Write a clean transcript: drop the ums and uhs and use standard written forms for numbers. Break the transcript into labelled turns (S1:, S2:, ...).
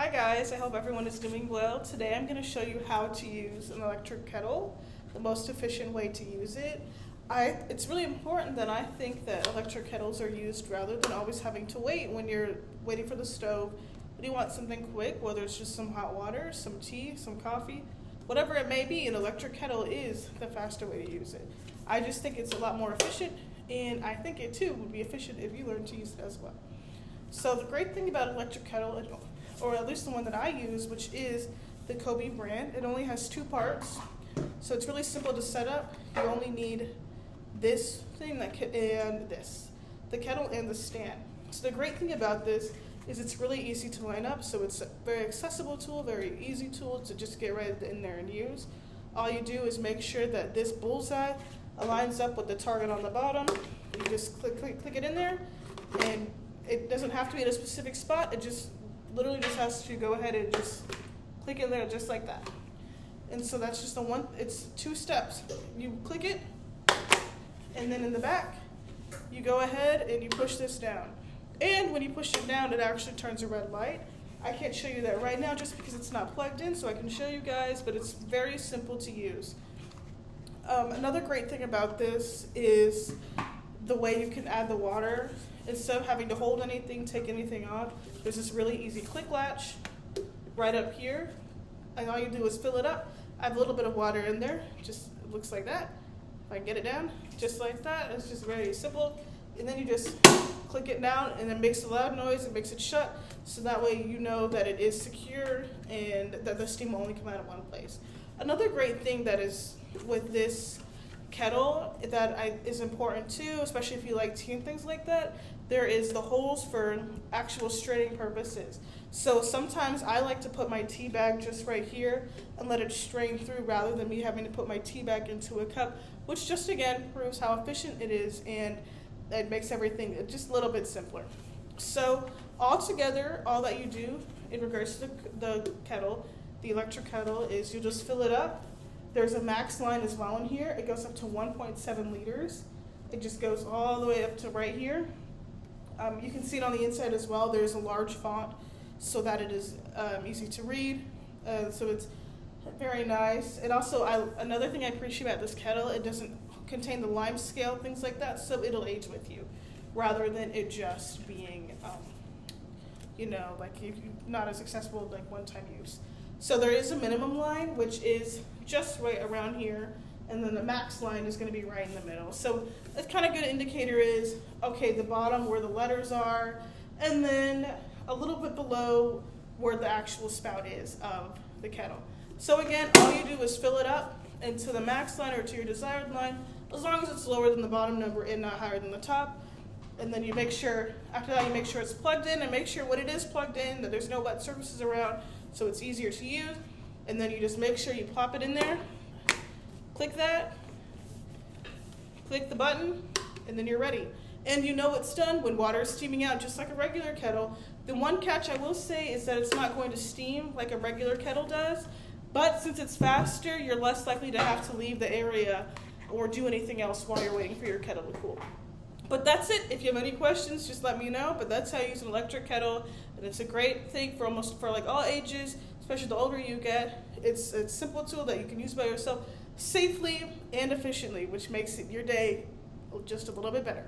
S1: Hi guys, I hope everyone is doing well. Today I'm going to show you how to use an electric kettle, the most efficient way to use it. It's really important that I think that electric kettles are used rather than always having to wait when you're waiting for the stove. When you want something quick, whether it's just some hot water, some tea, some coffee, whatever it may be, an electric kettle is the faster way to use it. I just think it's a lot more efficient, and I think it too would be efficient if you learn to use it as well. So the great thing about electric kettle, or at least the one that I use, which is the Kobe brand, it only has two parts. So it's really simple to set up. You only need this thing and this, the kettle and the stand. So the great thing about this is it's really easy to line up. So it's a very accessible tool, very easy tool to just get right in there and use. All you do is make sure that this bullseye aligns up with the target on the bottom. You just click it in there, and it doesn't have to be at a specific spot. It just literally just has to go ahead and just click it there just like that. And so that's just it's 2 steps. You click it, and then in the back, you go ahead and you push this down. And when you push it down, it actually turns a red light. I can't show you that right now just because it's not plugged in, so I can show you guys, but it's very simple to use. Another great thing about this is the way you can add the water. Instead of having to hold anything, take anything off, there's this really easy click latch right up here. And all you do is fill it up. I have a little bit of water in there, just looks like that. If I can get it down, just like that. It's just very simple. And then you just click it down, and it makes a loud noise, it makes it shut, so that way you know that it is secure and that the steam will only come out of one place. Another great thing that is with this kettle that is important too, especially if you like tea and things like that, there is the holes for actual straining purposes. So sometimes I like to put my tea bag just right here and let it strain through rather than me having to put my tea bag into a cup, which just again proves how efficient it is, and it makes everything just a little bit simpler. So altogether, all that you do in regards to the kettle, the electric kettle, is you just fill it up. There's a max line as well in here. It goes up to 1.7 liters. It just goes all the way up to right here. You can see it on the inside as well. There's a large font so that it is easy to read. So it's very nice. And also, another thing I appreciate about this kettle, it doesn't contain the lime scale, things like that, so it'll age with you, rather than it just being, like not as accessible like one-time use. So there is a minimum line, which is just right around here, and then the max line is going to be right in the middle. So a kind of good indicator is, okay, the bottom where the letters are, and then a little bit below where the actual spout is of the kettle. So again, all you do is fill it up into the max line or to your desired line, as long as it's lower than the bottom number and not higher than the top. And then you make sure, after that, you make sure it's plugged in, and make sure when it is plugged in that there's no wet surfaces around, so it's easier to use. And then you just make sure you plop it in there, click that, click the button, and then you're ready. And you know it's done when water is steaming out, just like a regular kettle. The one catch I will say is that it's not going to steam like a regular kettle does, but since it's faster, you're less likely to have to leave the area or do anything else while you're waiting for your kettle to cool. But that's it. If you have any questions, just let me know. But that's how you use an electric kettle, and it's a great thing for like all ages, especially the older you get. It's a simple tool that you can use by yourself safely and efficiently, which makes your day just a little bit better.